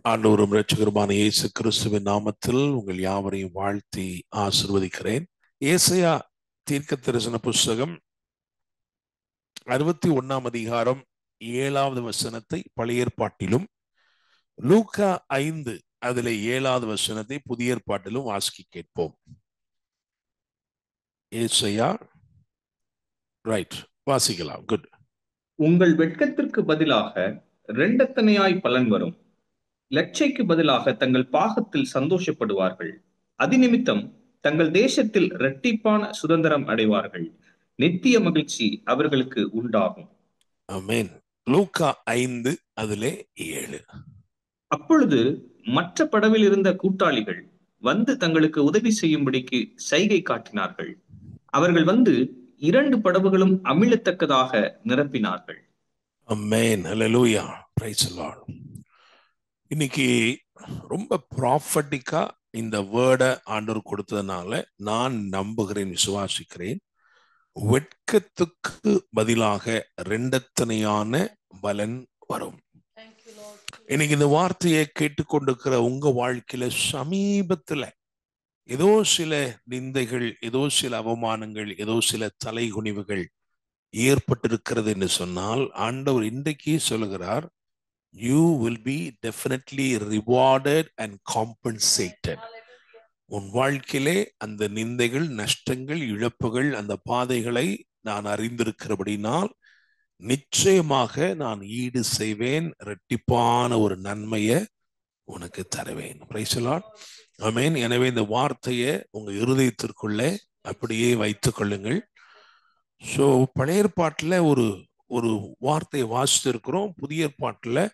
ஆண்டவரும் இரட்சகருமான இயேசு கிறிஸ்துவின் நாமத்தில் உங்கள் யாவரையும் வாழ்த்தி ஆசிர்வதிக்கிறேன். ஏசாயா தீர்க்க தரிசன புஸ்தகம் 61 அதிகாரம் 7வது வசனத்தை பழைய ஏற்பாட்டிலும், லூக்கா 5 அதிலே 7வது வசனத்தை புதிய ஏற்பாட்டிலும் வாசிக்க கேட்போம். ஏசாயா ரைட், வாசிக்கலாம். குட். உங்கள் வெட்கத்திற்கு பதிலாக இரண்டத்தனையாய் பலன் வரும். லட்சைக்கு பதிலாக தங்கள் பாகத்தில் சந்தோஷப்படுவார்கள். அதிநிமித்தம் தங்கள் தேசத்தில் இரட்டிப்பான சுதந்திரம் அடைவார்கள். நித்திய மகிழ்ச்சி அவர்களுக்கு உண்டாகும். ஆமென். லூக்கா 5 அதிலே 7. அப்பொழுது மற்ற படவில் இருந்த கூட்டாளிகள் வந்து தங்களுக்கு உதவி செய்யும்படிக்கு சைகை காட்டினார்கள். அவர்கள் வந்து 2 படவுகளும் அமிழத்தக்கதாக நிரப்பினார்கள். ஆமென். ஹல்லேலூயா. Praise the Lord. இன்னைக்கு ரொம்ப ப்ராஃபட்டிக்கா இந்த வேர்டை ஆண்டவர் கொடுத்ததுனால நான் நம்புகிறேன், விசுவாசிக்கிறேன். வெட்கத்துக்கு பதிலாக இரண்டத்தனையான பலன் வரும். இன்னைக்கு இந்த வார்த்தையை கேட்டுக்கொண்டிருக்கிற உங்க வாழ்க்கையில சமீபத்துல ஏதோ சில நிந்தைகள், ஏதோ சில அவமானங்கள், ஏதோ சில தலைகுனிவுகள் ஏற்பட்டிருக்கிறது என்று சொன்னால், ஆண்டவர் இன்றைக்கு சொல்லுகிறார், you will be definitely rewarded and compensated. உன் வாழ்க்கையிலே அந்த நிந்தைகள், நஷ்டங்கள், இழப்புகள், அந்த பாதைகளை நான் அறிந்திருக்கிறபடினால் நிச்சயமாக நான் ஈடு செய்வேன், இரட்டிப்பான ஒரு நன்மையை உனக்கு தருவேன். Praise the Lord. ஆமென். எனவே இந்த வார்த்தையை உங்க இருதயத்திற்குள்ளே அப்படியே வைத்துக் கொள்ளுங்கள். ஸோ பழைய ஏற்பாட்டில் ஒரு வார்த்தையை வாசித்திருக்கிறோம், புதிய ஏற்பாட்டில்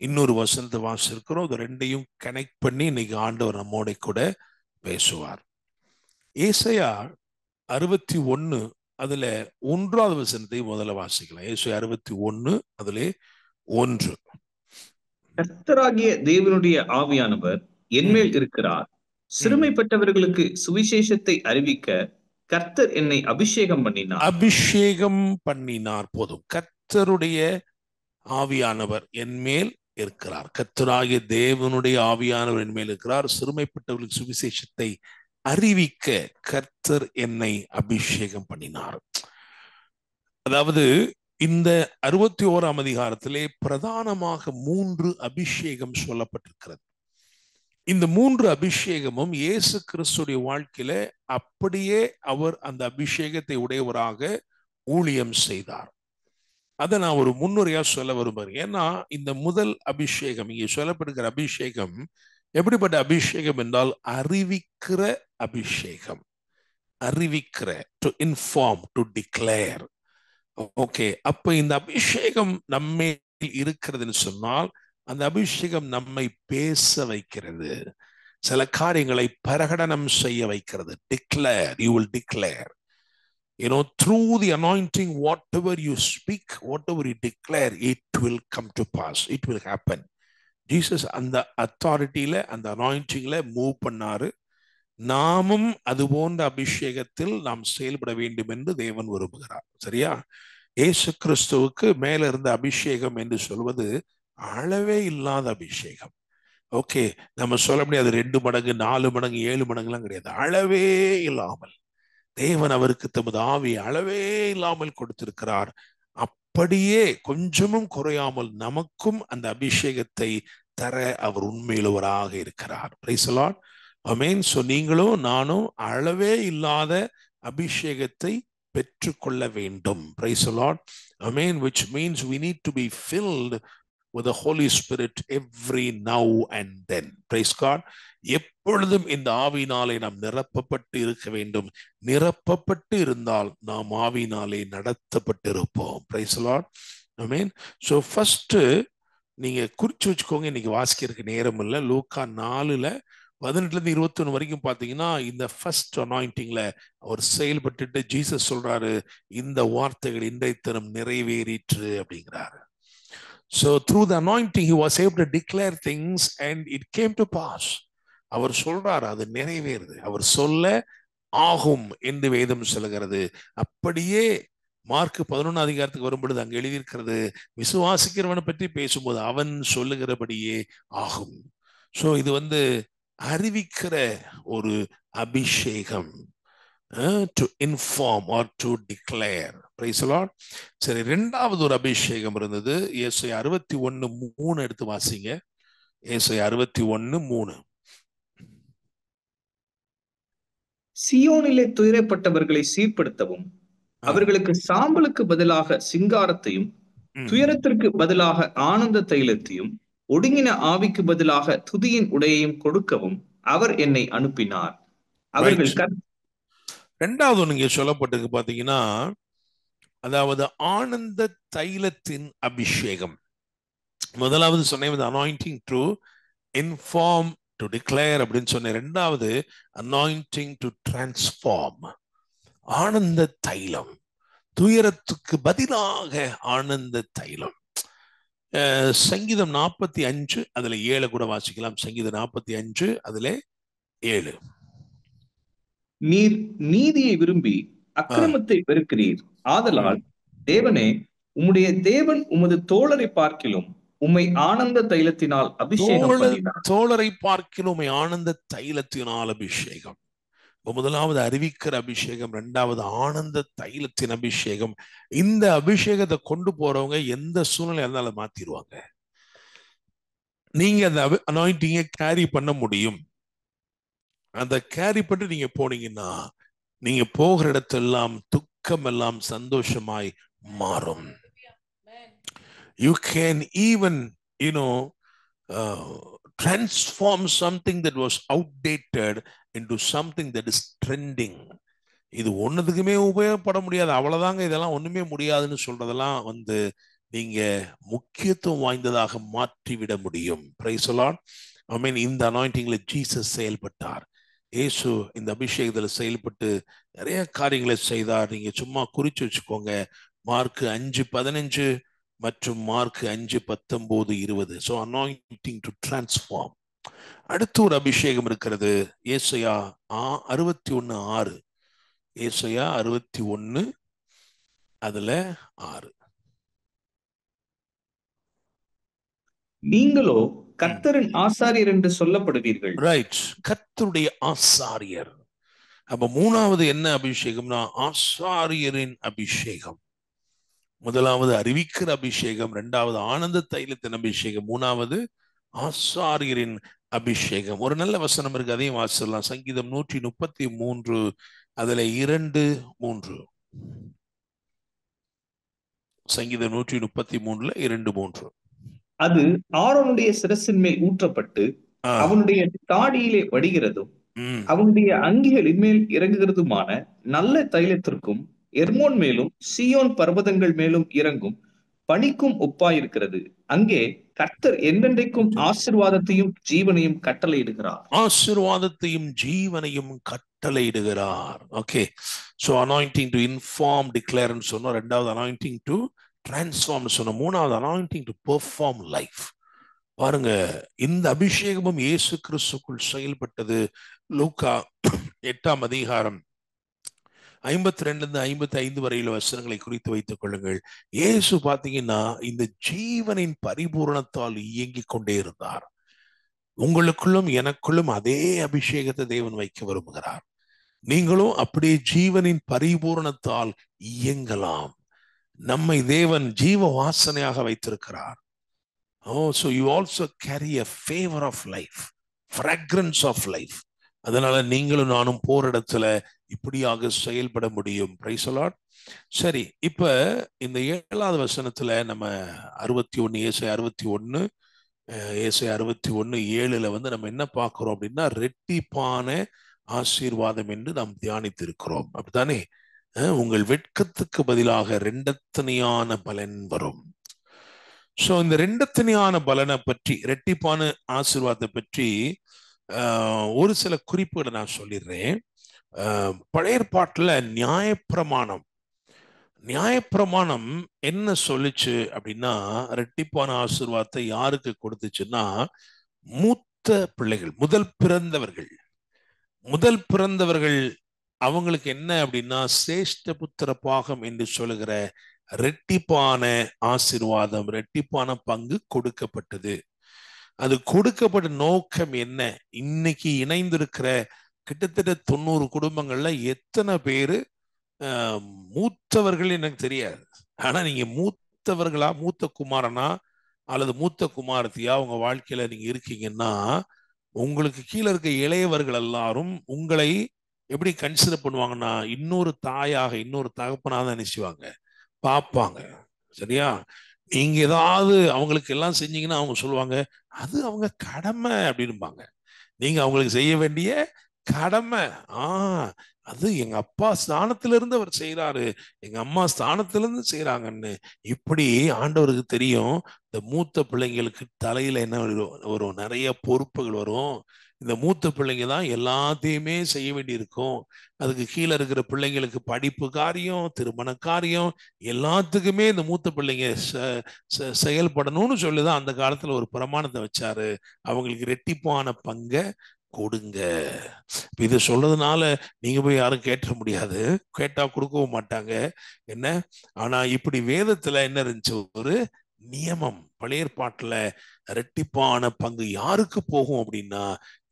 இன்னொரு வசனத்தை வாசிச்சிருக்கிறோம். இது ரெண்டையும் கனெக்ட் பண்ணி இன்னைக்கு ஆண்டவர் நம்மோட கூட பேசுவார். ஏசாயா 61 அதுல 1வது வசனத்தை முதல்ல வாசிக்கலாம். ஏசாயா 61 அதிலே 1. கர்த்தராகிய தேவனுடைய ஆவியானவர் என்மேல் இருக்கிறார். சிறுமைப்பட்டவர்களுக்கு சுவிசேஷத்தை அறிவிக்க கர்த்தர் என்னை அபிஷேகம் பண்ணினார். அபிஷேகம் பண்ணினார். போதும். கர்த்தருடைய ஆவியானவர் என்மேல் இருக்கிறார். கர்த்தராகிய தேவனுடைய ஆவியானவர் என்மேல் இருக்கிறார். சிறுமைப்பட்டவர்களுக்கு சுவிசேஷத்தை அறிவிக்க கர்த்தர் என்னை அபிஷேகம் பண்ணினார். அதாவது இந்த 61ஆம் அதிகாரத்திலே பிரதானமாக 3 அபிஷேகம் சொல்லப்பட்டிருக்கிறது. இந்த 3 அபிஷேகமும் இயேசு கிறிஸ்துடைய வாழ்க்கையில அப்படியே அவர் அந்த அபிஷேகத்தை உடையவராக ஊழியம் செய்தார். அதை நான் ஒரு முன்னுரையா சொல்ல விரும்புகிறேன். ஏன்னா இந்த முதல் அபிஷேகம், இங்கே சொல்லப்படுகிற அபிஷேகம் எப்படிப்பட்ட அபிஷேகம் என்றால் அறிவிக்கிற அபிஷேகம். அறிவிக்கிற, to inform, to declare. Okay, அப்ப இந்த அபிஷேகம் நம்மை இருக்கிறதுன்னு சொன்னால் அந்த அபிஷேகம் நம்மை பேச வைக்கிறது, சில காரியங்களை பிரகடனம் செய்ய வைக்கிறது. Declare, you will declare. You know, through the anointing, whatever you speak, whatever you declare, it will come to pass. It will happen. Jesus அந்த அத்தாரிட்டியில, அந்த அனாயிண்டிங்ல மூவ் பண்ணாரு. நாமும் அது போன்ற அபிஷேகத்தில் நாம் செயல்பட வேண்டும் என்று தேவன் விரும்புகிறார். சரியா? இயேசு கிறிஸ்துவுக்கு மேல இருந்த அபிஷேகம் என்று சொல்வது அளவே இல்லாத அபிஷேகம். ஓகே, நம்ம சொல்ல முடியாது 2 மடங்கு 4 மடங்கு 7 மடங்குலாம் கிடையாது. அளவே இல்லாமல் தேவன் அவருக்கு தமது ஆவியை அளவே இல்லாமல் கொடுத்திருக்கிறார். அப்படியே கொஞ்சமும் குறையாமல் நமக்கும் அந்த அபிஷேகத்தை தர அவர் உண்மையுள்ளவராக இருக்கிறார். Price the Lord. Amen. So நீங்களும் நானும் அளவே இல்லாத அபிஷேகத்தை பெற்றுக்கொள்ள வேண்டும். Price the Lord. Amen. which means we need to be filled with the Holy Spirit every now and then. Praise God. எப்பொழுதும் இந்த ஆவியினாலே நாம் நிரப்பப்பட்டு இருக்க வேண்டும். நிரப்பப்பட்டு இருந்தால் நாம் ஆவியினாலே நடத்தப்பட்டு இருப்போம். Praise the Lord. Amen. So first நீங்க குறிச்சு வச்சுக்கோங்க, இன்னைக்கு வாசிக்கிறதுக்கு நேரம் இல்லை. லூக்கா 4:18-21 வரைக்கும் பார்த்தீங்கன்னா இந்த ஃபர்ஸ்ட் அனாயிண்டிங்ல அவர் செயல்பட்டுட்டு ஜீசஸ் சொல்றாரு, இந்த வார்த்தைகள் இன்றைய தினம் நிறைவேறிற்று அப்படிங்கிறாரு. So through the anointing he was able to declare things and it came to pass. அவர் சொல்றாரு, அது நிறைவேறுது. அவர் சொல்ல ஆகும் என்று வேதம் சொல்லுகிறது. அப்படியே மார்க் 11 அதிகாரத்துக்கு வரும்பொழுது அங்க எழுதியிருக்கிறது, விசுவாசிக்கிறவனை பற்றி பேசும்போது அவன் சொல்லுகிறபடியே ஆகும். ஸோ இது அறிவிக்கிற ஒரு அபிஷேகம், to inform or to declare. Praise the Lord. சரி, இரண்டாவது ஒரு அபிஷேகம் இருந்தது. ஏசாயா 61:3 எடுத்து வாசிங்க. ஏசாயா 61:3. சியோனிலே துயரப்பட்டவர்களை சீர்படுத்தவும், அவர்களுக்கு சாம்பலுக்கு பதிலாக சிங்காரத்தையும், துயரத்திற்கு பதிலாக ஆனந்த தைலத்தையும், ஒடுங்கின ஆவிக்கு பதிலாக துதியின் உடையையும் கொடுக்கவும் அவர் என்னை அனுப்பினார். அவர்கள் இரண்டாவது நீங்க சொல்லப்பட்டிருக்கு பாத்தீங்கன்னா, அதாவது ஆனந்த தைலத்தின் அபிஷேகம். முதலாவது சொன்னேன் anointing to inform, to declare அப்படின்னு சொன்னேன். இரண்டாவது அனாயிண்டிங் டு டிரான்ஸ்ஃபார்ம். ஆனந்த தைலம், துயரத்துக்கு பதிலாக ஆனந்த தைலம். சங்கீதம் 45 அதுல 7 கூட வாசிக்கலாம். சங்கீதம் 45 அதுல 7. நீர் நீதியை விரும்பி அக்கிரமத்தை வெறுக்கிறீர், ஆதலால் தேவனே, உம்முடைய தேவன் உமது தோழரை பார்க்கிலும் உம்மை ஆனந்த தைலத்தினால் அபிஷேகம் பண்ணினார். தோழரை பார்க்கிலும் உம்மை ஆனந்த தைலத்தினால் அபிஷேகம். முதலாவது அறிவிக்கிற அபிஷேகம், இரண்டாவது ஆனந்த தைலத்தின் அபிஷேகம். இந்த அபிஷேகத்தை கொண்டு போறவங்க எந்த சூழ்நிலை இருந்தாலும் மாத்திடுவாங்க. நீங்க அந்த அனாயிண்டிங்கை கேரி பண்ண முடியும். அந்த கேரி பண்ணி நீங்க போனீங்கன்னா நீங்க போகிற இடத்தெல்லாம் துக்கம் எல்லாம் சந்தோஷமாய் மாறும். You can even transform something that was outdated into something that is trending. இது ஒன்னுக்குமே உபயோகப்பட முடியாது, அவ்வளவுதாங்க, இதெல்லாம் ஒண்ணுமே முடியாதுன்னு சொல்றதெல்லாம் நீங்க முக்கியத்துவம் வாய்ந்ததாக மாற்றிவிட முடியும். Praise the Lord. ஆமென். இந்த அனாயிண்டிங்ல ஜீசஸ் செயல்பட்டார். இயேசு இந்த அபிஷேகத்தில் செயல்பட்டு நிறைய காரியங்களை செய்தார். நீங்க சும்மா குறிச்சு வச்சுக்கோங்க. மார்க் 5:15 மற்றும் mark 5:19-20. So anointing to transform. அடுத்து ஒரு அபிஷேகம் இருக்கிறது. ஏசாயா 61:6. ஏசாயா 61 அதுல 6. நீங்களோ கர்த்தரின் ஆசாரியர் என்று சொல்லப்படுவீர்கள். ரைட், கர்த்தருடைய ஆசாரியர். அப்ப மூணாவது என்ன அபிஷேகம்னா ஆசாரியரின் அபிஷேகம். முதலாவது அறிவிக்கிற அபிஷேகம், இரண்டாவது ஆனந்த தைலத்தின் அபிஷேகம், மூணாவது ஆசாரியரின் அபிஷேகம். ஒரு நல்ல வசனம் இருக்கு, அதையும் வாசிக்கலாம். சங்கீதம் 133 அதுல 2-3. சங்கீதம் 133 2-3. அது ஆரோனுடைய சிரசின் மேல் ஊற்றப்பட்டு அவனுடைய தாடியிலே வடிகிறதும் அவனுடைய அங்கிகளின் மேல் இறங்குகிறதுமான நல்ல தைலத்திற்கும் எர்மோன் மேலும் சீயோன் பர்வதங்கள் மேலும் இறங்கும் பனிக்கும் ஒப்பாயிருக்கிறது. அங்கே கர்த்தர் என்றென்றைக்கும் ஆசீர்வாதத்தையும் ஜீவனையும் கட்டளையிடுகிறார். ஆசீர்வாதத்தையும் ஜீவனையும் கட்டளையிடுகிறார். Okay, so anointing to inform, declare சொன்னோம். ரெண்டாவது அனாயிண்டிங் டு டிரான்ஸ்ஃபார்ம் சொன்னோம். மூணாவது அனாயிண்டிங் டு பெர்ஃபார்ம் லைஃப். பாருங்க, இந்த அபிஷேகமும் இயேசு கிறிஸ்துக்குள் செயல்பட்டது. லூக்கா 8ஆம் அதிகாரம் 52-55 வரையில வசனங்களை குறித்து வைத்துக் கொள்ளுங்கள். இயேசு பாத்தீங்கன்னா இந்த ஜீவனின் பரிபூரணத்தால் இயங்கிக் கொண்டே இருந்தார். உங்களுக்குள்ளும் எனக்குள்ளும் அதே அபிஷேகத்தை தேவன் வைக்க விரும்புகிறார். நீங்களும் அப்படியே ஜீவனின் பரிபூரணத்தால் இயங்கலாம். நம்மை தேவன் ஜீவ வாசனையாக வைத்திருக்கிறார். So you also carry a favor of life, fragrance of life. அதனால நீங்களும் நானும் போற இடத்துல இப்படியாக செயல்பட முடியும். Praise the Lord. சரி, இப்ப இந்த 7வது வசனத்துல நம்ம 61 ஏசாயா 61:7 நம்ம என்ன பார்க்கிறோம் அப்படின்னா, ரெட்டிப்பான ஆசீர்வாதம் என்று நாம் தியானித்து இருக்கிறோம். அப்படித்தானே? உங்கள் வெட்கத்துக்கு பதிலாக ரெண்டத்தனையான பலன் வரும். சோ இந்த ரெண்டத்தனையான பலனை பற்றி, ரெட்டிப்பான ஆசீர்வாதத்தை பற்றி ஒரு சில குறிப்புகளை நான் சொல்லிடுறேன். பழைய ஏற்பாட்டுல நியாயப்பிரமாணம் என்ன சொல்லுச்சு அப்படின்னா, ரெட்டிப்பான ஆசீர்வாதத்தை யாருக்கு கொடுத்துச்சுன்னா, மூத்த பிள்ளைகள், முதல் பிறந்தவர்கள் அவங்களுக்கு என்ன அப்படின்னா சிரேஷ்ட புத்திர பாகம் என்று சொல்லுகிற ரெட்டிப்பான ஆசீர்வாதம், ரெட்டிப்பான பங்கு கொடுக்கப்பட்டது. அது கொடுக்கப்பட்ட நோக்கம் என்ன? இன்னைக்கு இணைந்திருக்கிற கிட்டத்தட்ட 90 குடும்பங்கள்ல எத்தனை பேரு மூத்தவர்கள் எனக்கு தெரியாது. ஆனா நீங்க மூத்தவர்களா, மூத்த குமாரனா அல்லது மூத்த குமாரத்தியா உங்க வாழ்க்கையில நீங்க இருக்கீங்கன்னா, உங்களுக்கு கீழே இருக்க இளையவர்கள் எல்லாரும் உங்களை எப்படி கன்சிடர் பண்ணுவாங்கன்னா, இன்னொரு தாயாக, இன்னொரு தகப்பனாக தான் நினைச்சுவாங்க, பார்ப்பாங்க. சரியா? நீங்க ஏதாவது அவங்களுக்கு எல்லாம் செஞ்சீங்கன்னா அவங்க சொல்லுவாங்க, அது அவங்க கடமை அப்படின்பாங்க. நீங்க அவங்களுக்கு செய்ய வேண்டிய கடமை. அது எங்க அப்பா ஸ்தானத்துல இருந்து அவர் செய்யறாரு, எங்க அம்மா ஸ்தானத்துல இருந்து செய்யறாங்கன்னு. இப்படி ஆண்டவருக்கு தெரியும். இந்த மூத்த பிள்ளைங்களுக்கு தலையில என்ன வரும்? நிறைய பொறுப்புகள் வரும். இந்த மூத்த பிள்ளைங்க தான் எல்லாத்தையுமே செய்ய வேண்டி இருக்கும். அதுக்கு கீழே இருக்கிற பிள்ளைங்களுக்கு படிப்பு காரியம், திருமண காரியம், எல்லாத்துக்குமே இந்த மூத்த பிள்ளைங்க செயல்படணும்னு சொல்லிதான் அந்த காலத்துல ஒரு பிரமாணத்தை வச்சாரு. அவங்களுக்கு ரெட்டிப்பான பங்கை கொடுங்க. இது சொல்றதுனால நீங்க போய் யாரும் கேட்ட முடியாது, கேட்டா கொடுக்கவும் மாட்டாங்க. என்ன ஆனா இப்படி வேதத்துல என்ன இருந்துச்சு? ஒரு நியமம். பழைய ஏற்பாட்டுல ரெட்டிப்பான பங்கு யாருக்கு போகும் அப்படின்னா,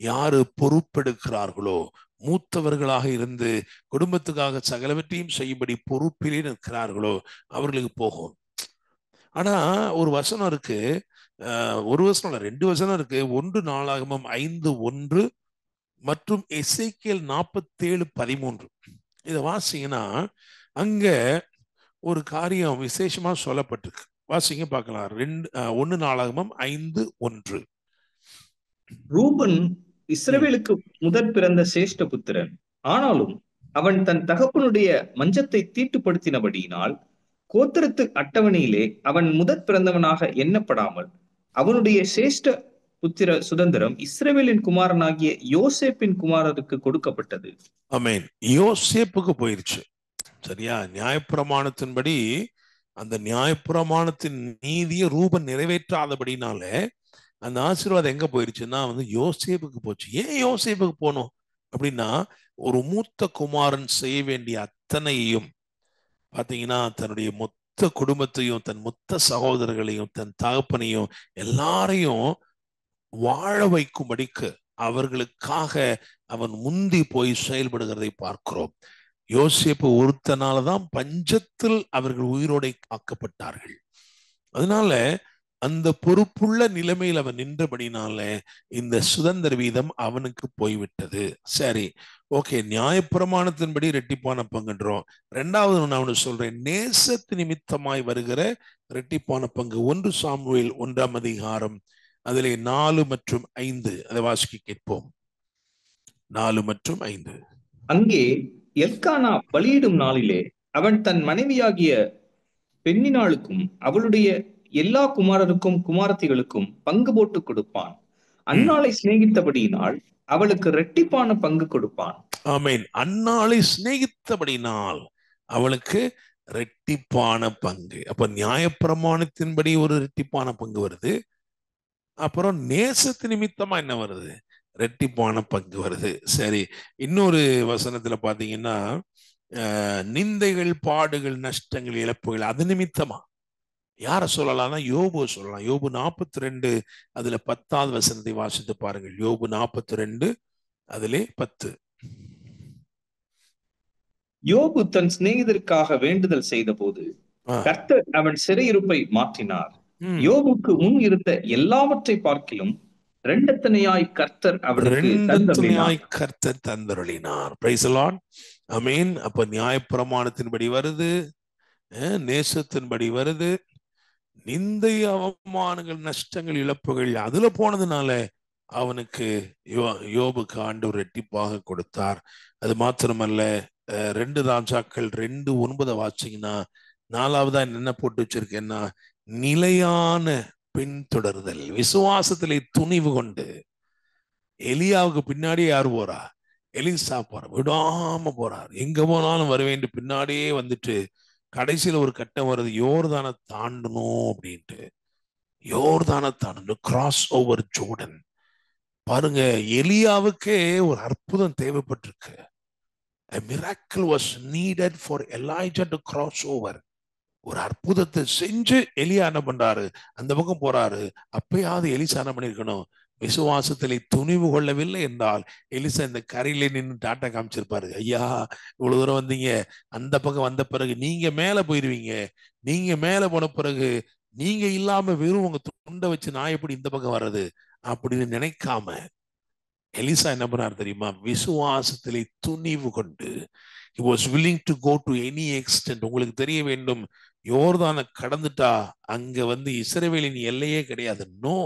யாரு பொறுப்பெடுக்கிறார்களோ, மூத்தவர்களாக இருந்து குடும்பத்துக்காக சகலவற்றையும் செய்யும்படி பொறுப்பிலே நிற்கிறார்களோ அவர்களுக்கு போகும். ஆனா ஒரு வசனம் இருக்கு, ஒரு வசனம் இல்ல, 2 வசனம் இருக்கு. 1 நாளாகமம் 5:1 மற்றும் எசேக்கியேல் 47:13. இதை வாசிங்கன்னா அங்க ஒரு காரியம் விசேஷமா சொல்லப்பட்டிருக்கு. வாசிங்க பார்க்கலாம். 1 நாளாகமம் 5:1. ரூபன் இஸ்ரவேலுக்கு முதற் பிறந்த சேஷ்ட புத்திரன். ஆனாலும் அவன் தன் தகப்பனுடைய மஞ்சத்தை தீட்டுப்படுத்தினபடியினால் கோத்திரத்து அட்டவணையிலே அவன் முதற் பிறந்தவனாக எண்ணப்படாமல் அவனுடைய சேஷ்ட புத்திர சுதந்திரம் இஸ்ரவேலின் குமாரனாகிய யோசேப்பின் குமாரருக்கு கொடுக்கப்பட்டது. ஆமென். யோசேப்புக்கு போயிருச்சு. சரியா? நியாயப்பிரமாணத்தின்படி அந்த நியாயப்பிரமாணத்தின் நீதியை ரூபன் நிறைவேற்றாதபடினால அந்த ஆசீர்வாதம் எங்க போயிருச்சுன்னா யோசேப்புக்கு போச்சு. ஏன் யோசேப்புக்கு போகணும் அப்படின்னா, ஒரு மூத்த குமாரன் செய்ய வேண்டிய அத்தனையும் பாத்தீங்கன்னா, தன்னுடைய மொத்த குடும்பத்தையும், தன் மொத்த சகோதரர்களையும், தன் தகப்பனையும் எல்லாரையும் வாழ வைக்கும்படிக்கு அவர்களுக்காக அவன் முந்தி போய் செயல்படுகிறதை பார்க்கிறோம். யோசேப்பு ஒருத்தனாலதான் பஞ்சத்தில் அவர்கள் உயிரோடை காக்கப்பட்டார்கள். அதனால அந்த பொறுப்புள்ள நிலைமையில் அவன் நின்றபடினால இந்த சுதந்திர வீதம் அவனுக்கு போய்விட்டது. சரி, ஓகே, நியாயப்பிரமாணத்தின்படி ரெட்டிப்பான பங்குன்றோம். ரெண்டாவது நான் அவனு சொல்றேன், நேசத்து நிமித்தமாய் வருகிற ரெட்டிப்பான பங்கு. 1 சாமுவேல் 1ஆம் அதிகாரம் அதிலே 4 மற்றும் 5 அதை வாசிக்க கேட்போம். 4 மற்றும் 5. அங்கே எல்கானா பலியிடும் நாளிலே அவன் தன் மனைவியாகிய பெண்ணினாளுக்கும் அவளுடைய எல்லா குமாரருக்கும் குமாரத்திகளுக்கும் பங்கு போட்டு கொடுப்பான். அன்னாளை சிநேகித்தபடியினால் அவளுக்கு இரட்டிப்பான பங்கு கொடுப்பான். ஆமென். அன்னாளை சிநேகித்தபடினால் அவளுக்கு இரட்டிப்பான பங்கு. அப்ப நியாயப்பிரமாணத்தின்படி ஒரு இரட்டிப்பான பங்கு வருது. அப்புறம் நேசத்து நிமித்தமா என்ன வருது? இரட்டிப்பான பங்கு வருது. சரி, இன்னொரு வசனத்துல பாத்தீங்கன்னா, நிந்தைகள், பாடுகள், நஷ்டங்கள், இழப்புகள் அது நிமித்தமா யார சொல்லலாம்னா யோபு சொல்லலாம். யோபு 42 அதுல 10ஆவது வசனத்தை வாசித்து பாருங்கள். யோபு 42 அதிலே 10. யோபு தன் சிநேகிதருக்காக வேண்டுதல் செய்த போது கர்த்தர் அவன் சிறையிருப்பை மாற்றினார். யோபுக்கு முன் இருந்த எல்லாவற்றை பார்க்கிலும் இரண்டத்தனையாய் கர்த்தர் கர்த்தர் தந்தருளினார். Price the Lord. ஆமென். அப்ப நியாயப்பிரமாணத்தின்படி வருது, நேசத்தின்படி வருது, நிந்தை, அவமானங்கள், நஷ்டங்கள், இழப்புகள் அதுல போனதுனால அவனுக்கு யோபுக்கு ஆண்டவர் இரட்டிப்பாக கொடுத்தார். அது மாத்திரமல்ல, 2 ராஜாக்கள் 2:9 வாசிங்கன்னா 4வதா என்ன போட்டு வச்சிருக்கேன்னா, நிலையான பின்தொடர்தல், விசுவாசத்திலே துணிவு கொண்டு. எலியாவுக்கு பின்னாடியே யார் போறா? எலிசா போற, விடாம போறார். எங்க போனாலும் வர வேண்டிய பின்னாடியே வந்துட்டு கடைசியில ஒரு கட்டம் வருது, யோர்தானை தாண்டணும் அப்படின்ட்டு. யோர்தானை தாண்டணும், கிராஸ் ஓவர் ஜோர்டன். பாருங்க, எலியாவுக்கே ஒரு அற்புதம் தேவைப்பட்டிருக்கு. A miracle was needed for Elijah to cross over. ஒரு அற்புதத்தை செஞ்சு எலியா என்ன பண்றாரு, அந்த பக்கம் போறாரு. அப்பயாவது எலிசா என்ன பண்ணிருக்கணும், விசுவாசத்திலே துணிவு கொள்ளவில்லை என்றால் எலிசா இந்த கரையிலே நின்று டாட்டா காமிச்சிருப்பாரு. ஐயா, இவ்வளவு தூரம் வந்தீங்க, அந்த பக்கம் வந்த பிறகு நீங்க மேல போயிருவீங்க, நீங்க மேல போன பிறகு நீங்க இல்லாம வெறும் உங்க துண்டை வச்சு நான் எப்படி இந்த பக்கம் வர்றது அப்படின்னு நினைக்காம எலிசா என்ன பண்ணார் தெரியுமா, விசுவாசத்திலே துணிவு கொண்டு he was willing to go to any extent. உங்களுக்கு தெரிய வேண்டும், யோர்தானை கடந்துட்டா அங்க இஸ்ரவேலின் எல்லையே கிடையாது. நோ,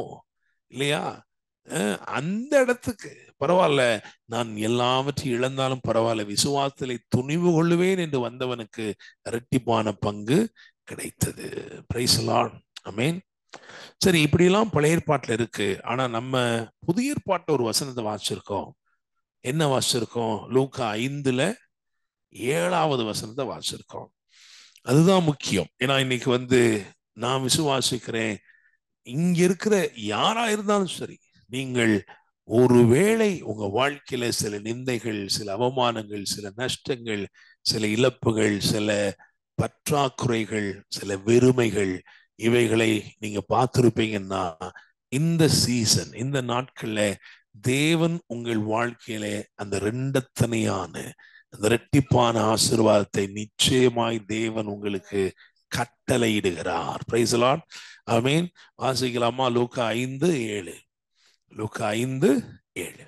இல்லையா? அந்த இடத்துக்கு பரவாயில்ல, நான் எல்லாவற்றையும் இழந்தாலும் பரவாயில்ல, விசுவாசத்திலே துணிவு கொள்ளுவேன் என்று வந்தவனுக்கு இரட்டிப்பான பங்கு கிடைத்தது. Praise the Lord. ஆமென். சரி, இப்படியெல்லாம் பழைய ஏற்பாட்டில் இருக்கு. ஆனா நம்ம புதிய ஏற்பாட்டில் ஒரு வசனத்தை வாசிச்சிருக்கோம். என்ன வாசிச்சிருக்கோம்? லூக்கா 5:7 வசனத்தை வாசிச்சிருக்கோம். அதுதான் முக்கியம். ஏன்னா இன்னைக்கு நான் விசுவாசிக்கிறேன், இங்க இருக்கிற யாரா இருந்தாலும் சரி, நீங்கள் ஒருவேளை உங்க வாழ்க்கையில சில நிந்தைகள், சில அவமானங்கள், சில நஷ்டங்கள், சில இழப்புகள், சில பற்றாக்குறைகள், சில வெறுமைகள், இவைகளை நீங்க பார்த்திருப்பீங்கன்னா இந்த சீசன், இந்த நாட்கள்ல தேவன் உங்கள் வாழ்க்கையில அந்த ரெண்டத்தனையான அந்த இரட்டிப்பான ஆசீர்வாதத்தை நிச்சயமாய் தேவன் உங்களுக்கு கட்டளையிடுகிறார். Praise the Lord. ஆமென். வாசிக்கலாமா? லூக்கா 5:7. லூக்கா 5:7.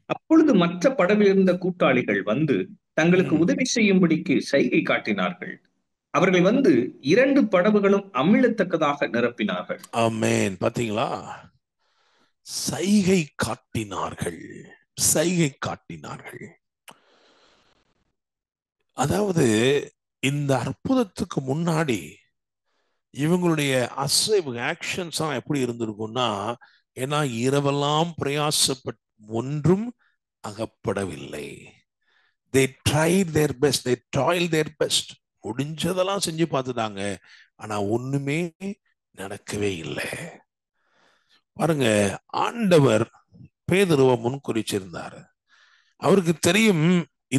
அப்பொழுது மற்ற படவில் இருந்த கூட்டாளிகள் வந்து தங்களுக்கு உதவி செய்யும்படிக்கு சைகை காட்டினார்கள். அவர்கள் 2 படகுகளும் அமிழத்தக்கதாக நிரப்பினார்கள். ஆமென். பாத்தீங்களா? சைகை காட்டினார்கள், சைகை காட்டினார்கள். அதாவது இந்த அற்புதத்துக்கு முன்னாடி இவங்களுடைய அசைவு, ஆக்ஷன்ஸ் எப்படி இருந்திருக்கும்னா, ஏன்னா இரவெல்லாம் பிரயாசப்பட்டு ஒன்றும் அகப்படவில்லை. they tried their best, they toiled their best. முடிஞ்சதெல்லாம் செஞ்சு பார்த்துட்டாங்க, ஆனா ஒண்ணுமே நடக்கவே இல்லை. பாருங்க, ஆண்டவர் பேதுருவை முன்குறிச்சிருந்தாரு. அவருக்கு தெரியும்,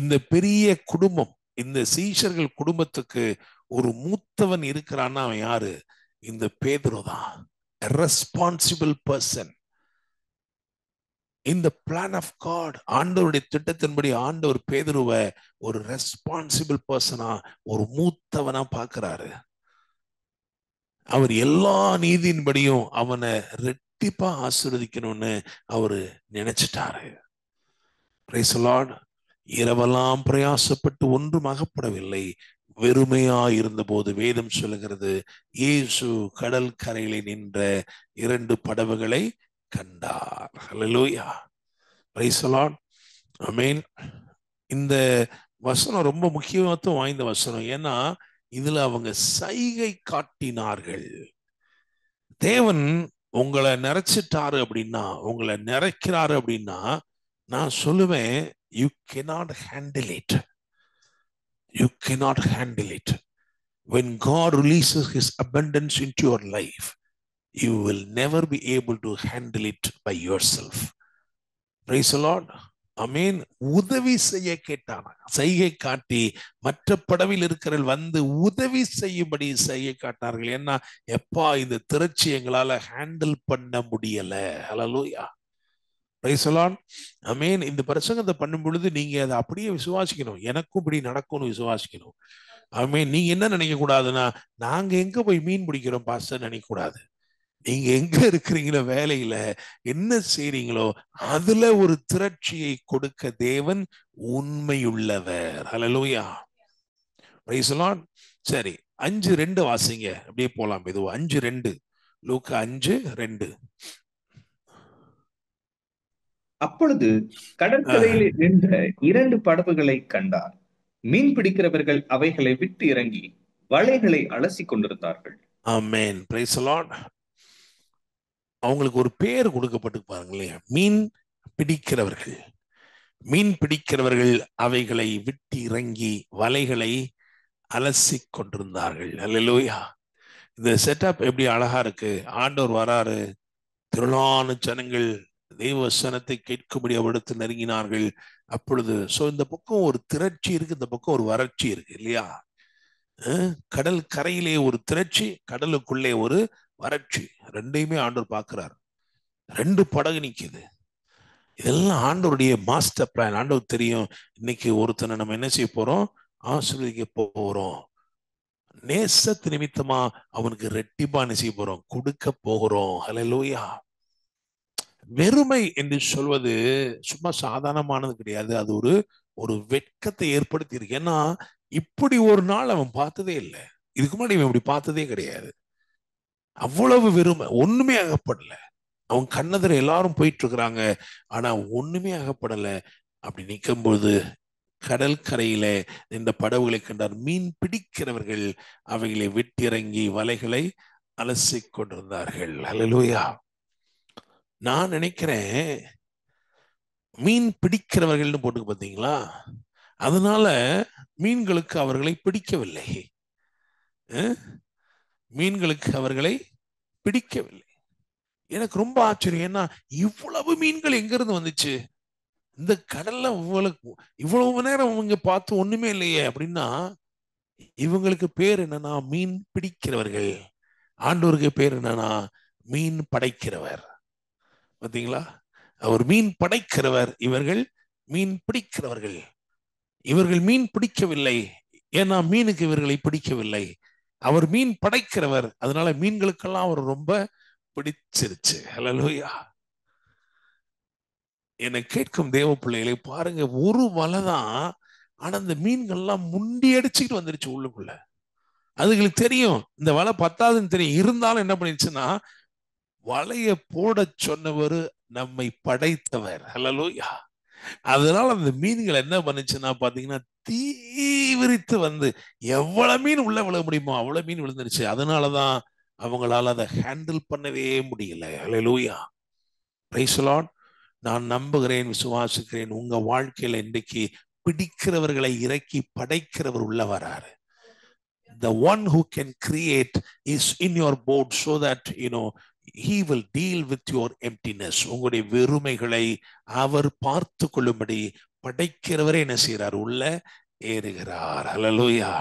இந்த பெரிய குடும்பம், இந்த சீஷர்கள் குடும்பத்துக்கு ஒரு மூத்தவன் இருக்கிறான்னா அவன் யாரு? இந்த பேதுரு தான். Responsible person. இந்த பிளான் ஆஃப் காட், ஆண்டவருடைய திட்டத்தின்படி ஆண்டவர் பேதுருவை ஒரு ரெஸ்பான்சிபிள் பர்சனா, ஒரு மூத்தவனா பார்க்கிறாரு. அவர் எல்லா நீதியின்படியும் அவனை ரெட்டிப்பா ஆசீர்வதிக்கணும்னு அவரு நினைச்சிட்டாரு. Price the Lord. இரவெல்லாம் பிரயாசப்பட்டு ஒன்றும் அகப்படவில்லை, வெறுமையா இருந்த போது வேதம் சொல்லுகிறது, இயேசு கடல் கரையிலே நின்ற 2 படகுகளை கண்டார். ஹல்லேலூயா. Praise the Lord. ஆமென். இந்த வசனம் ரொம்ப முக்கியத்துவம் வாய்ந்த வசனம். ஏன்னா இதுல அவங்க சைகை காட்டினார்கள். தேவன் உங்களை நிறைச்சிட்டாரு அப்படின்னா, உங்களை நிறைக்கிறாரு அப்படின்னா, நான் சொல்லுவேன், you cannot handle it. You cannot handle it. When God releases his abundance into your life, you will never be able to handle it by yourself. Praise the Lord. ஆமென். உதவி செய்ய கேட்டாங்க, சைகை காட்டி மற்ற படவில் இருக்கிறவர்கள் உதவி செய்யும்படி சைகை காட்டினார்கள். ஏன்னா, எப்பா இந்த திரட்சி எங்களால ஹேண்டில் பண்ண முடியல. ஹல்லேலூயா. Praise the Lord. ஆமென். இந்த பிரசங்கத்தை பண்ணும் பொழுது நீங்க அதை அப்படியே விசுவாசிக்கணும். எனக்கும் இப்படி நடக்கும்னு விசுவாசிக்கணும். ஆமென். நீங்க என்ன நினைக்க கூடாதுன்னா, நாங்க எங்க போய் மீன் பிடிக்கிறோம் பாஸ்டர் நினைக்க கூடாது. நீங்க எங்க இருக்கிறீங்களோ, வேலையில என்ன செய்றீங்களோ, அதுல ஒரு திரட்சியை கொடுக்க தேவன் உண்மையுள்ளவர். ஹல்லேலூயா. Praise the Lord. சரி, 5:2 வாசிங்க. அப்படியே போலாம் மெதுவா. 5:2. லூக்கா 5:2. அப்பொழுது கடற்கரையில் நின்ற 2 படகுகளை கண்டார். மீன் பிடிக்கிறவர்கள் அவைகளை விட்டு இறங்கி வலைகளை அலசி கொண்டிருந்தார்கள். ஆமென். Praise the Lord. அவங்களுக்கு ஒரு பேர் கொடுக்கப்பட்டு பாருங்களேன், மீன் பிடிக்கிறவர்கள். மீன் பிடிக்கிறவர்கள் அவைகளை விட்டு இறங்கி வலைகளை அலசி கொண்டிருந்தார்கள். அல்லேலூயா. இந்த செட்டப் எப்படி அழகா இருக்கு. ஆண்டவர் வராரு, திரளான ஜனங்கள் தெய்வ வசனத்தை கேட்கும்படி அவரிடத்தில் நெருங்கினார்கள். அப்பொழுது இந்த பக்கம் ஒரு திரட்சி இருக்கு, இந்த பக்கம் ஒரு வறட்சி இருக்கு இல்லையா? கடல் கரையிலே ஒரு திரட்சி, கடலுக்குள்ளே ஒரு வறட்சி. ரெண்டையுமே ஆண்டவர் பார்க்கிறார். 2 படகு நிக்குது. இதெல்லாம் ஆண்டவருடைய மாஸ்டர் பிளான். ஆண்டவர் தெரியும், இன்னைக்கு ஒருத்தனை நம்ம என்ன செய்ய போறோம், ஆசீர்வதிக்க போறோம். நேசத்து நிமித்தமா அவனுக்கு ரெட்டிப்பா என்ன செய்ய போறோம், கொடுக்க போகிறோம். ஹல்லேலூயா. வெறுமை என்று சொல்வது சும்மா சாதாரணமானது கிடையாது. அது ஒரு வெட்கத்தை ஏற்படுத்தி இருக்கு. ஏன்னா இப்படி ஒரு நாள் அவன் பார்த்ததே இல்லை. இதுக்கு முன்னாடி இவன் இப்படி பார்த்ததே கிடையாது. அவ்வளவு வெறுமை, ஒண்ணுமே அகப்படல. அவன் கண்ணெதிர எல்லாரும் போயிட்டு இருக்கிறாங்க, ஆனா ஒண்ணுமே அகப்படல. அப்படி நிக்கும்போது கடல் கரையில இந்த படகுகளை கண்டார். மீன் பிடிக்கிறவர்கள் அவைகளை விட்டிறங்கி வலைகளை அலசி கொண்டிருந்தார்கள். ஹல்லேலூயா. நான் நினைக்கிறேன், மீன் பிடிக்கிறவர்கள்னு போட்டு பார்த்தீங்களா, அதனால மீன்களுக்கு அவர்களை பிடிக்கவில்லை. மீன்களுக்கு அவர்களை பிடிக்கவில்லை. எனக்கு ரொம்ப ஆச்சரியம். ஏன்னா இவ்வளவு மீன்கள் எங்க இருந்து வந்துச்சு? இந்த கடல்ல இவ்வளவு நேரம் அவங்க பார்த்து ஒண்ணுமே இல்லையே அப்படின்னா, இவங்களுக்கு பேர் என்னன்னா மீன் பிடிக்கிறவர்கள். ஆண்டவருக்கு பேர் என்னன்னா மீன் படைக்கிறவர். பாத்தீங்களா? அவர் மீன் படைக்கிறவர், இவர்கள் மீன் பிடிக்கிறவர்கள். இவர்கள் மீன் பிடிக்கவில்லை, ஏன்னா மீனுக்கு இவர்களை பிடிக்கவில்லை. அவர் மீன் படைக்கிறவர், அதனால மீன்களுக்கெல்லாம் அவர் ரொம்ப பிடிச்சிருச்சு. ஹல்லேலூயா. என்னை கேட்கும் தேவ பிள்ளைகளை பாருங்க, ஒரு வலைதான், ஆனா அந்த மீன்கள்லாம் முண்டி அடிச்சுக்கிட்டு வந்துருச்சு உள்ளுக்குள்ள. அதுங்களுக்கு தெரியும் இந்த வலை பத்தாதுன்னு தெரியும். இருந்தாலும் என்ன பண்ணிருச்சுன்னா, வலைய போட சொன்னவர் நம்மை படைத்தவர். ஹல்லேலூயா. அதனால அந்த மீன்கள் என்ன பண்ணுச்சுன்னா பாத்தீங்கன்னா, தீவிரித்து வந்து எவ்வளவு மீன் உள்ள விழ முடியுமோ அவ்வளவு மீன் விழுந்துருச்சு. அதனாலதான் அவங்களால அதை ஹேண்டில் பண்ணவே முடியல. ஹல்லேலூயா. Praise the Lord. நான் நம்புகிறேன், விசுவாசிக்கிறேன், உங்க வாழ்க்கையில இன்றைக்கு பிடிக்கிறவர்களை இறக்கி படைக்கிறவர் உள்ள வராரு. The one who can create is in your boat, so that he will deal with your emptiness. உங்களுடைய வெறுமைகளை அவர் பார்த்து கொள்ளும்படி படைக்கிறவரே என்ன செய்யறார், உள்ள ஏறுகிறார். ஹல்லேலூயா.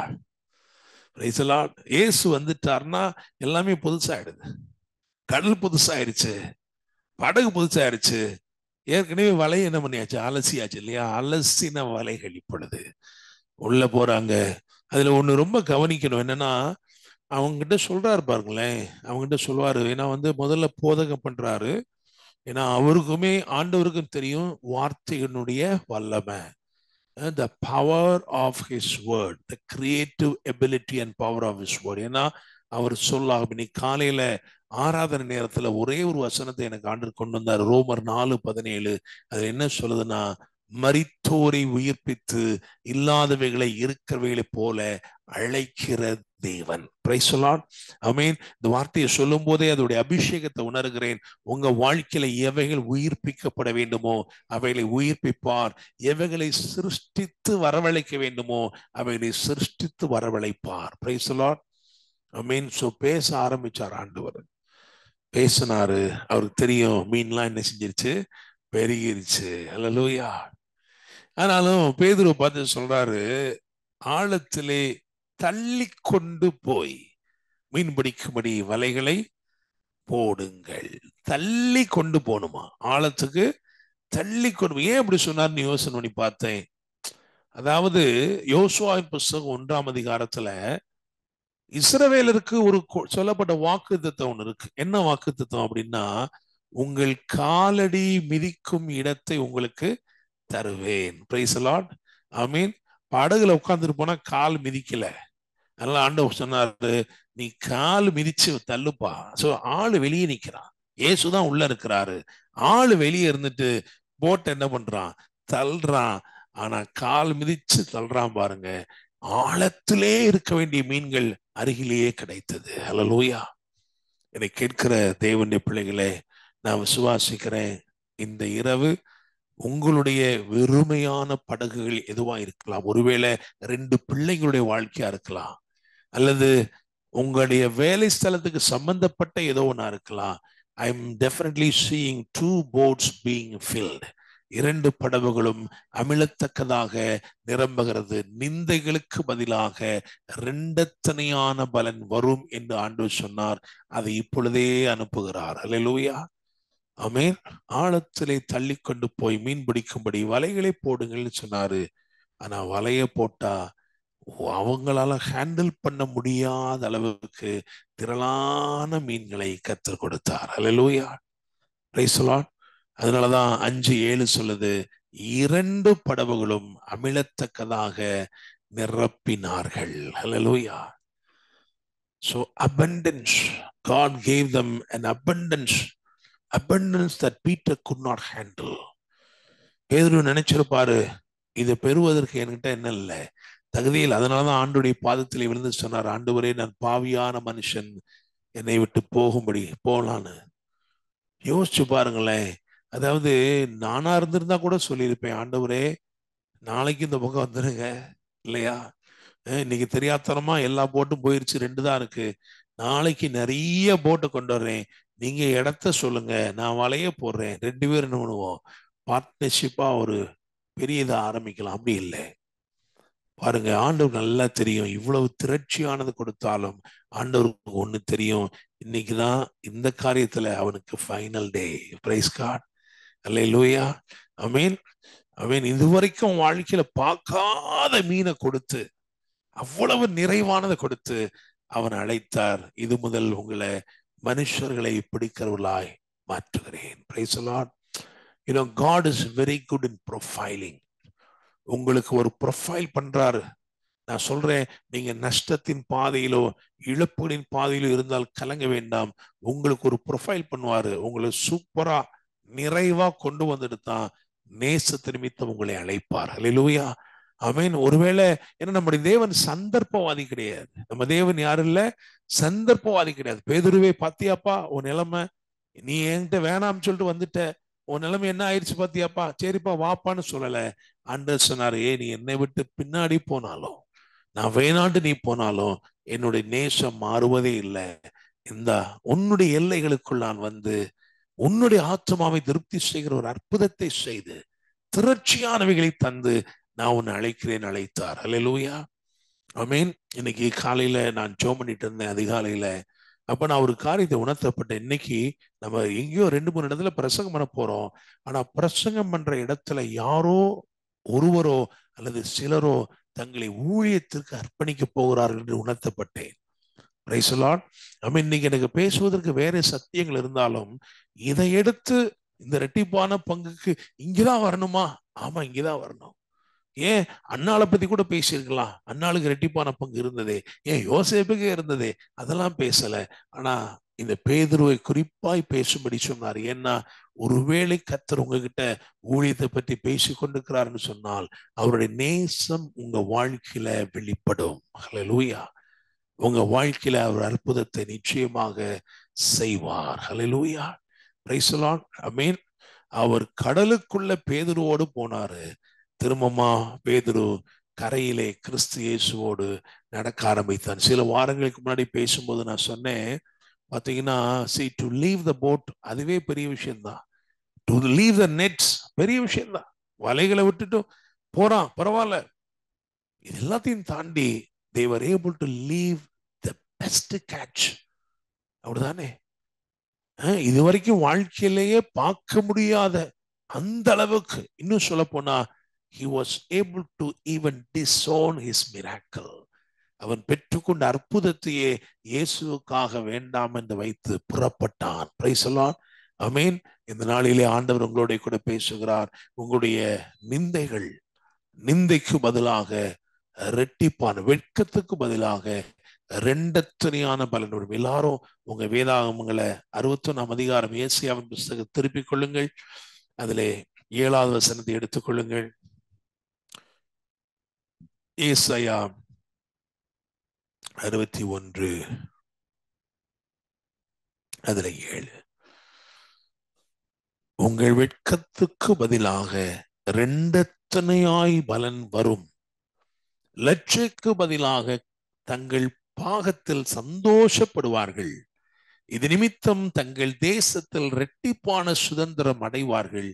Praise the Lord. இயேசு வந்துட்டார்னா எல்லாமே புதுசாயிடுது. கடல் புதுசாயிருச்சு, படகு புதுசாயிருச்சு. ஏற்கனவே வலையை என்ன பண்ணியாச்சு, அலசியாச்சு இல்லையா? அலசின வலைகள் இப்பொழுது உள்ள போறாங்க. அதுல ஒண்ணு ரொம்ப கவனிக்கணும். என்னன்னா, அவங்ககிட்ட சொல்றாரு பாருங்களேன், அவங்ககிட்ட சொல்லுவாரு. ஏன்னா முதல்ல போதகம் பண்றாரு. ஏன்னா அவருக்குமே ஆண்டவருக்கும் தெரியும் வார்த்தையினுடைய வல்லமை, the power of his word, the creative ability and power of his word. ஏன்னா அவர் சொல்லாக இன்னைக்கு காலையில ஆராதனை நேரத்துல ஒரே ஒரு வசனத்தை எனக்கு ஆண்டவர் கொண்டு வந்தார். ரோமர் 4:17. அது என்ன சொல்லுதுன்னா, மரித்தோரை உயிர்ப்பித்து இல்லாதவைகளை இருக்கிறவைகளை போல அழைக்கிற தேவன். Praise the Lord. ஆமென். இந்த வார்த்தையை சொல்லும் போதே அதோடைய அபிஷேகத்தை உணர்கிறேன். உங்க வாழ்க்கையில எவைகள் உயிர்ப்பிக்கப்பட வேண்டுமோ அவைகளை உயிர்ப்பிப்பார். எவைகளை சிருஷ்டித்து வரவழைக்க வேண்டுமோ அவைகளை சிருஷ்டித்து வரவழைப்பார். Price the Lord. ஆமென். பேச ஆரம்பிச்சார் ஆண்டவர். பேசினாரு. அவருக்கு தெரியும் மீன்லாம் என்ன செஞ்சிருச்சு, பெருகிருச்சு. ஹல்லேலூயா. ஆனாலும் பேதுருவை பார்த்து சொல்றாரு, ஆழத்திலே தள்ளி கொண்டு போய் மீன் பிடிக்கும்படி வலைகளை போடுங்கள். தள்ளி கொண்டு போகணுமா, ஆழத்துக்கு தள்ளி கொண்டு. ஏன் அப்படி சொன்னார்னு யோசனை பண்ணி பார்த்தேன். அதாவது யோசுவாவின் புஸ்தகம் 1ஆம் அதிகாரத்துல இஸ்ரவேலருக்கு ஒரு சொல்லப்பட்ட வாக்குத்தத்தம் ஒண்ணு இருக்கு. என்ன வாக்குத்தத்தம் அப்படின்னா, உங்கள் காலடி மிதிக்கும் இடத்தை உங்களுக்கு தருவேன். Praise the Lord. ஆமீன். படகுல உட்கார்ந்துட்டு போனா கால் மிதிக்கல. அதனால ஆண்டவர் சொன்னாரு, நீ கால் மிதிச்சு தள்ளுப்பா. ஆளு வெளியே நிக்கிறான், இயேசுதான் உள்ள இருக்கிறாரு. ஆளு வெளியே இருந்துட்டு போட் என்ன பண்றான், தள்ளுறான். ஆனா கால் மிதிச்சு தள்ளுறான் பாருங்க. ஆழத்திலே இருக்க வேண்டிய மீன்கள் அருகிலேயே கிடைத்தது. ஹல்லேலூயா. என்னை கேட்கிற தேவனுடைய பிள்ளைகளே, நான் விசுவாசிக்கிறேன், இந்த இரவு உங்களுடைய வெறுமையான படகுகள் எதுவா இருக்கலாம். ஒருவேளை 2 பிள்ளைங்களுடைய வாழ்க்கையா இருக்கலாம், அல்லது உங்களுடைய வேலை ஸ்தலத்துக்கு சம்பந்தப்பட்ட ஏதோ ஒன்றா இருக்கலாம், I'm definitely seeing 2 boats being filled. 2 படகுகளும் அமிழத்தக்கதாக நிரம்புகிறது. நிந்தைகளுக்கு பதிலாக 2 பலன் வரும் என்று ஆண்டவர் சொன்னார். அதை இப்பொழுதே அனுப்புகிறார். அல்லேலூயா. ஆமென். ஆழத்திலே தள்ளி கொண்டு போய் மீன் பிடிக்கும்படி வலைகளை போடுங்கள்னு சொன்னாரு. ஆனா வலைய போட்டா அவங்களால ஹேண்டில் பண்ண முடியாத அளவுக்கு திரளான மீன்களை கர்த்தர் கொடுத்தார். அல்லேலூயா. Praise the Lord. அதனாலதான் 5:7 சொல்லுது, 2 படகுகளும் அமிழத்தக்கதாக நிரப்பினார்கள். அல்லேலூயா. So abundance, God gave them an abundance that Peter could not handle. பேதுரு நினைச்சிருப்பாரு, இதை பெறுவதற்கு என்கிட்ட என்ன இல்லை, தகுதியில். அதனாலதான் ஆண்டுடைய பாதத்தில் விழுந்து சொன்னார், ஆண்டவரே, நான் பாவியான மனுஷன், என்னை விட்டு போகலான்னு. யோசிச்சு பாருங்களேன். அதாவது நானா இருந்திருந்தா கூட சொல்லியிருப்பேன், ஆண்டவரே நாளைக்கு இந்த பக்கம் வந்துருங்க, இல்லையா? இன்னைக்கு தெரியாதனமா எல்லா போட்டும் போயிருச்சு, 2 தான் இருக்கு. நாளைக்கு நிறைய போட்டை கொண்டு வர்றேன், நீங்க இடத்த சொல்லுங்க, நான் வலைய போடுறேன், 2 பேரும் என்ன பண்ணுவோம், பார்ட்னர்ஷிப்பா ஒரு பெரிய இதை ஆரம்பிக்கலாம். அப்படி இல்லை. பாருங்க, ஆண்டவர் நல்லா தெரியும், இவ்வளவு திரட்சியானது கொடுத்தாலும் ஆண்டவருக்கு ஒண்ணு தெரியும், இன்னைக்குதான் இந்த காரியத்துல அவனுக்கு ஃபைனல் டே. Praise God. அல்லேலூயா. ஆமென். ஆமென். இதுவரைக்கும் வாழ்க்கையில பார்க்காத மீனை கொடுத்து, அவ்வளவு நிறைவானதை கொடுத்து அவன் அழைத்தார். இது முதல் உங்களை மனுஷர்களை பிடிக்கிறவர்களாய் மாற்றுகிறேன். Price the Lord. You know, God is very good in profiling. உங்களுக்கு ஒரு ப்ரொஃபைல் பண்றாரு. நான் சொல்றேன், நீங்க நஷ்டத்தின் பாதையிலோ இழப்புகளின் பாதையிலோ இருந்தால் கலங்க வேண்டாம். உங்களுக்கு ஒரு ப்ரொஃபைல் பண்ணுவாரு. உங்களை சூப்பரா நிறைவா கொண்டு வந்துட்டு தான் நேசத்து நிமித்தம் உங்களை அழைப்பார். அல்லேலூயா. ஆமென். ஒருவேளை ஏன்னா நம்முடைய தேவன் சந்தர்ப்பவாதி கிடையாது. நம்ம தேவன் யாரு இல்ல, சந்தர்ப்பவாதி கிடையாது. பேதுருவே, பாத்தியாப்பா உன் நிலைமை, நீ என்கிட்ட வேணாம்னு சொல்லிட்டு வந்துட்ட, உன் நிலைமை என்ன ஆயிடுச்சு பாத்தியாப்பா, சரிப்பா வாப்பான்னு சொல்லல. ஆண்டவர் சொன்னாரு, நீ என்னை விட்டு பின்னாடி போனாலும், நான் வேணாண்டு நீ போனாலும் என்னுடைய நேசம் மாறுவதே இல்லை. இந்த உன்னுடைய எல்லைகளுக்குள் நான் வந்து உன்னுடைய ஆத்மாவை திருப்தி செய்கிற ஒரு அற்புதத்தை செய்து திரட்சியானவைகளை தந்து நான் உன்னை அழைத்தார். அல்லேலூயா. ஆமென். இன்னைக்கு காலையில நான் ஜெபம் பண்ணிட்டு இருந்தேன், அதிகாலையில. அப்ப நான் ஒரு காரியத்தை உணர்த்தப்பட்டேன். இன்னைக்கு நம்ம எங்கேயோ 2-3 இடத்துல பிரசங்கம் பண்ண போறோம். ஆனா பிரசங்கம் பண்ற இடத்துல யாரோ ஒருவரோ அல்லது சிலரோ தங்களை ஊழியத்திற்கு அர்ப்பணிக்க போகிறார்கள் என்று உணர்த்தப்பட்டேன். Price the Lord. ஆமென். இன்னைக்கு எனக்கு பேசுவதற்கு வேற சத்தியங்கள் இருந்தாலும் இதை எடுத்து இந்த இரட்டிப்பான பங்குக்கு இங்கதான் வரணுமா? ஆமா, இங்கதான் வரணும். ஏன் அன்னாளை பத்தி கூட பேசியிருக்கலாம், அன்னாளுக்கு இரட்டிப்பான பங்கு இருந்ததே, ஏன் யோசேப்புக்கே இருந்ததே, அதெல்லாம் பேசல. ஆனா இந்த பேதுருவை குறிப்பாய் பேசும்படி சொன்னார். ஏன்னா ஒருவேளை கர்த்தர் உங்ககிட்ட ஊழியத்தை பற்றி பேசி கொண்டிருக்கிறார்னு சொன்னால் அவருடைய நேசம் உங்க வாழ்க்கையில வெளிப்படும். ஹல்லேலூயா. உங்க வாழ்க்கையில அவர் அற்புதத்தை நிச்சயமாக செய்வார். ஹல்லேலூயா. Praise the Lord. ஆமென். அவர் கடலுக்குள்ள பேதுருவோடு போனாரு. திரும்பமா பேதுரு கரையிலே கிறிஸ்து இயேசுவோடு நடக்க ஆரம்பித்தான். சில வாரங்களுக்கு முன்னாடி பேசும்போது நான் சொன்னேன், பாத்தீங்கன்னா, see to leave the boat, அதுவே பெரிய விஷயம்தான். to leave the nets பெரிய விஷயம்தான். வலைகளை விட்டுட்டு போறான், பரவாயில்ல. இது எல்லாத்தையும் தாண்டி they were able to leave the best catch. அப்படிதானே? இது வரைக்கும் வாழ்க்கையிலேயே பார்க்க முடியாத அந்த அளவுக்கு, இன்னும் சொல்ல போனா he was able to even disown his miracle. அவன் பெற்றுக்கொண்ட அற்புதத்தையே இயேசுவுக்காக வேண்டாம் என்று வைத்து புறப்பட்டான். Praise the Lord. ஆமென். இந்த நாளிலே ஆண்டவர் உங்களோட கூட பேசுகிறார். உங்களுடைய நிந்தைக்கு பதிலாக இரட்டிப்பான, வெட்கத்துக்கு பதிலாக 2 பலன் வரும். எல்லாரும் உங்க வேதாகமங்களை 61ஆம் அதிகாரம் ஏசாயாவின் புஸ்தகம் திருப்பிக் கொள்ளுங்கள். அதிலே 7வது வசனத்தை எடுத்துக்கொள்ளுங்கள். ஏசாயா 61 அதுல 7. உங்கள் வெட்கத்துக்கு பதிலாக 2 பலன் வரும், லட்சைக்கு பதிலாக தங்கள் பாகத்தில் சந்தோஷப்படுவார்கள். இது நிமித்தம் தங்கள் தேசத்தில் இரட்டிப்பான சுதந்திரம் அடைவார்கள்,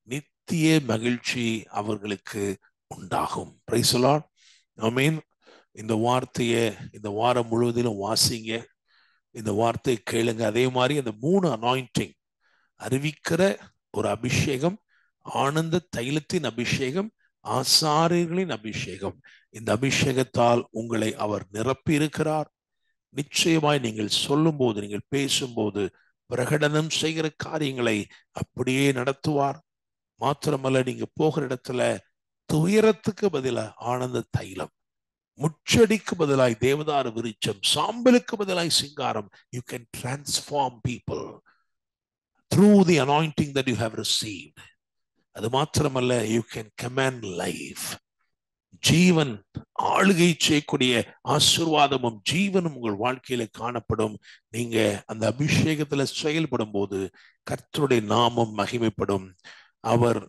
நித்திய மகிழ்ச்சி அவர்களுக்கு உண்டாகும். Praise the Lord. ஆமென். இந்த வார்த்தையை இந்த வாரம் முழுவதிலும் வாசிங்க, இந்த வார்த்தை கேளுங்க. அதே மாதிரி அந்த 3 அனாயிண்டிங் அறிவிக்கிற ஒரு அபிஷேகம், ஆனந்த தைலத்தின் அபிஷேகம், ஆசாரியர்களின் அபிஷேகம். இந்த அபிஷேகத்தால் உங்களை அவர் நிரப்பி இருக்கிறார். நிச்சயமாய் நீங்கள் சொல்லும் போது, நீங்கள் பேசும்போது, பிரகடனம் செய்கிற காரியங்களை அப்படியே நடத்துவார். மாத்திரமல்ல, நீங்க போகிற இடத்துல துயரத்துக்கு பதிலாக ஆனந்த தைலம், முச்சடிக்கு பதிலாய் தேவதார விருட்சம், சாம்பலுக்கு பதிலாய் சிங்காரம். You can transform people through the anointing that you have received. அது மாத்திரமல்ல, you can command life. ஜீவன், ஆளுகை செய்யக்கூடிய ஆசீர்வாதமும் ஜீவனும் உங்கள் வாழ்க்கையில காணப்படும். நீங்க அந்த அபிஷேகத்துல செயல்படும் போது கர்த்தருடைய நாமம் மகிமைப்படும். அவர்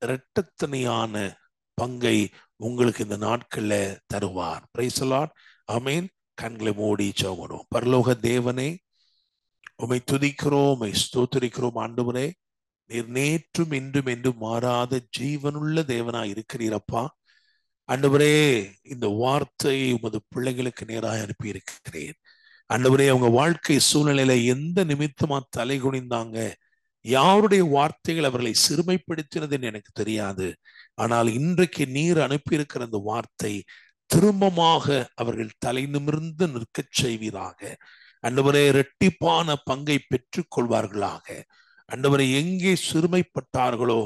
இரட்டத்தனையான பங்கை உங்களுக்கு இந்த நாட்கள்ல தருவார். Praise the Lord. ஆமென். கண்களை மூடி ஜெபம். பரலோக தேவனே, உம்மை துதிக்கிறோம், உம்மை ஸ்தோத்திரிக்கிறோம். ஆண்டவரே, நீர் நேற்றும் இன்றும் என்றும் மாறாத ஜீவனுள்ள தேவனாய் இருக்கிறீரப்பா. ஆண்டவரே, இந்த வார்த்தையை உமது பிள்ளைகளுக்கு நேராக அனுப்பி இருக்கிறேன். ஆண்டவரே, அவங்க வாழ்க்கை சூழ்நிலையில எந்த நிமித்தமா தலை குனிந்தாங்க, யாருடைய வார்த்தைகள் அவர்களை சிறுமைப்படுத்தினதுன்னு எனக்கு தெரியாது. ஆனால் இன்றைக்கு நீர் அனுப்பியிருக்கிற அந்த வார்த்தை திரும்பமாக அவர்கள் தலை நிமிர்ந்து நிற்கச் செய்வீராக. ஆண்டவரே, இரட்டிப்பான பங்கை பெற்றுக் கொள்வார்களாக. ஆண்டவரை, எங்கே சிறுமைப்பட்டார்களோ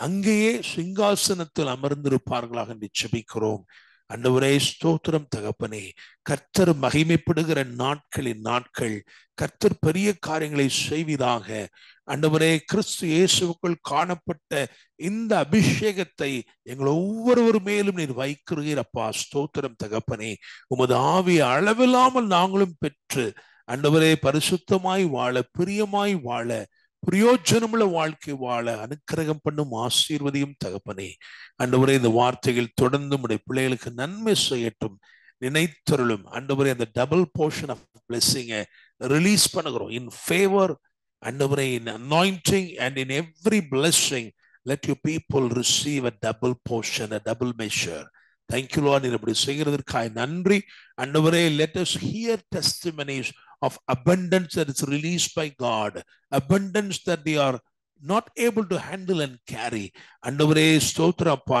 அங்கேயே சிங்காசனத்தில் அமர்ந்திருப்பார்களாக என்று ஜெபிக்கிறோம். ஆண்டவரே, ஸ்தோத்திரம் தகப்பனே. கர்த்தர் மகிமைப்படுகிற நாட்களின் நாட்கள், கர்த்தர் பெரிய காரியங்களை செய்வதாக. ஆண்டவரே, கிறிஸ்து இயேசுவுக்குள் காணப்பட்ட இந்த அபிஷேகத்தை எங்கள் ஒவ்வொருவர் மேலும் நீர் வைக்கிறீர் அப்பா. ஸ்தோத்திரம் தகப்பனே. உமது ஆவியை அளவில்லாமல் நாங்களும் பெற்று ஆண்டவரே, பரிசுத்தமாய் வாழ, பிரியமாய் வாழ, பிரயோஜனமுள்ள வாழ்க்கை வாழ அனுக்கிரகம் பண்ணும் ஆசீர்வதியும் தகப்பனே. ஆண்டவரே, இந்த வார்த்தைகள் தொடர்ந்து உடைய பிள்ளைகளுக்கு நன்மை செய்யட்டும். நினைத்தருளும் ஆண்டவரே, அந்த டபுள் போர்ஷன் ஆஃப் பிளெஸிங்கை ரிலீஸ் பண்ணுகிறோம். இன் ஃபேவர் ஆண்டவரே, in anointing and in every blessing, let your people receive a double portion, a double measure. Thank you, Lord. நீர் இப்படி செய்கிறதற்காக நன்றி. ஆண்டவரே, let us hear testimonies of abundance that is released by God, abundance that they are not able to handle and carry. ஆண்டவரே, ஸ்தோத்திரப்பா,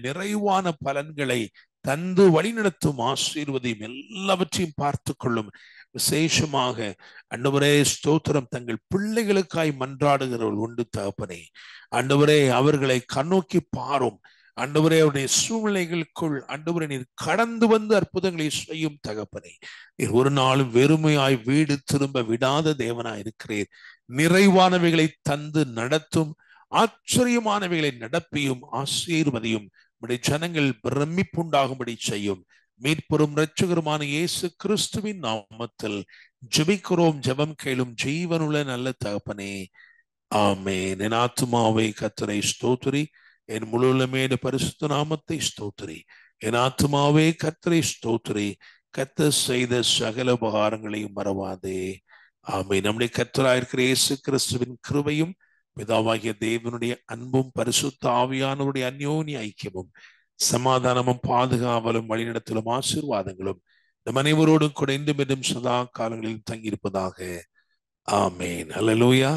நிறைவான பலன்களை தந்து வழிநடத்தும் ஆசீர்வதியும் எல்லாவற்றையும் பார்த்து கொள்ளும். விசேஷமாக ஆண்டவரே, ஸ்தோத்திரம், தங்கள் பிள்ளைகளுக்காய் மன்றாடுகிறவர்கள் உண்டு தகப்பனே. ஆண்டவரே, அவர்களை கண்ணோக்கி பாரும். ஆண்டவரே, அவருடைய சூழ்நிலைகளுக்குள் ஆண்டவரே நீர் கடந்து வந்து அற்புதங்களை செய்யும் தகப்பனே. நீர் ஒரு நாளும் வெறுமையாய் வீடு திரும்ப விடாத தேவனாய் இருக்கிறீர். நிறைவானவைகளை தந்து நடத்தும், ஆச்சரியமானவைகளை நடப்பியும் ஆசீர்வதியும். உடைய ஜனங்கள் பிரமிப்புண்டாகும்படி செய்யும். மீட்பெரும் இரட்சகருமான இயேசு கிறிஸ்துவின் நாமத்தில் ஜெபிக்கிறோம். ஜெபம் கேளும் ஜீவனுள்ள நல்ல தகப்பனே, ஆமென். என் ஆத்துமாவே கர்த்தரை ஸ்தோத்திரி, என் முழுமே பரிசுத்த நாமத்தை ஸ்தோத்திரி. என் ஆத்துமாவே கர்த்தரை ஸ்தோத்திரி, கர்த்தர் செய்த சகல உபகாரங்களையும் மறவாதே. ஆமென். நம்முடைய கர்த்தராயிருக்கிற இயேசு கிறிஸ்துவின் கிருபையும் பிதாவாகிய தேவனுடைய அன்பும் பரிசுத்த ஆவியானவருடைய அந்யோன்ய ஐக்கியமும் சமாதானமும் பாதுகாவலும் வழிநடத்தலும் ஆசீர்வாதங்களும் நம் அனைவரோடும் கூட இன்றும் சதா காலங்களிலும் தங்கியிருப்பதாக. ஆமென். அல்லேலூயா.